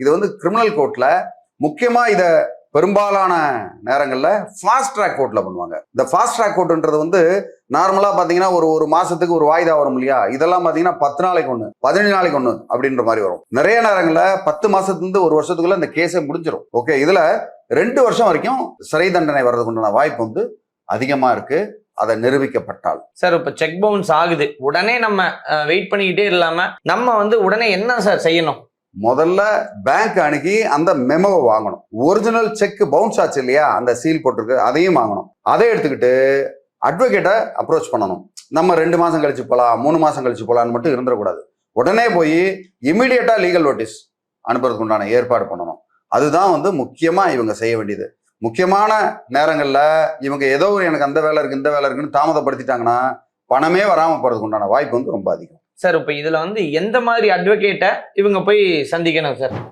இது வந்து கிரிமினல் கோர்ட்ல முக்கியமா இத பெரும்பாலான நேரங்கள்ல ஃபாஸ்ட் ட்ராக் கோர்ட்ல பண்ணுவாங்க. இந்த ஃபாஸ்ட் ட்ராக் கோர்ட்ன்றது வந்து நார்மலா பாத்தீங்கன்னா ஒரு மாசத்துக்கு ஒரு வாய்தா வரும் இல்லையா, இதெல்லாம் பாத்தீங்கன்னா 10 நாளைக்கு ஒண்ணு 15 நாளைக்கு ஒண்ணு அப்படின்ற மாதிரி வரும். நிறைய நேரங்கள்ல 10 மாசத்துல இருந்து ஒரு வருஷத்துக்குள்ள இந்த கேஸே முடிஞ்சிடும். ஓகே, இதுல 2 வருஷம் வரைக்கும் சிறை தண்டனை வர்றதுக்கு உண்டான வாய்ப்பு வந்து அதிகமா இருக்கு, அதை நிரூபிக்கப்பட்டால். சார் இப்ப செக் பவுன்ஸ் ஆகுது, உடனே நம்ம வெயிட் பண்ணிக்கிட்டே இல்லாம நம்ம வந்து உடனே என்ன சார் செய்யணும்? முதல்ல பேங்க் அணுகி அந்த மெமோவை வாங்கணும். ஒரிஜினல் செக் பவுன்ஸ் ஆச்சு இல்லையா, அந்த சீல் போட்டிருக்கு, அதையும் வாங்கணும். அதை எடுத்துக்கிட்டு அட்வொகேட்டை அப்ரோச் பண்ணணும். நம்ம 2 மாசம் கழிச்சு போலாம் 3 மாசம் கழிச்சு போலான்னு மட்டும் இருந்துடக்கூடாது. உடனே போய் இமிடியேட்டா லீகல் நோட்டீஸ் அனுப்புறதுக்கு உண்டான ஏற்பாடு பண்ணணும். அதுதான் வந்து முக்கியமா இவங்க செய்ய வேண்டியது. முக்கியமான நேரங்கள்ல இவங்க ஏதோ எனக்கு அந்த வேலை இருக்கு இந்த வேலை இருக்குன்னு தாமதப்படுத்திட்டாங்கன்னா பணமே வராம போறதுக்கு உண்டான வாய்ப்பு வந்து ரொம்ப அதிகம். சார் இப்ப இதுல வந்து எந்த மாதிரி அட்வொகேட்டை இவங்க போய் சந்திக்கணும் சார்?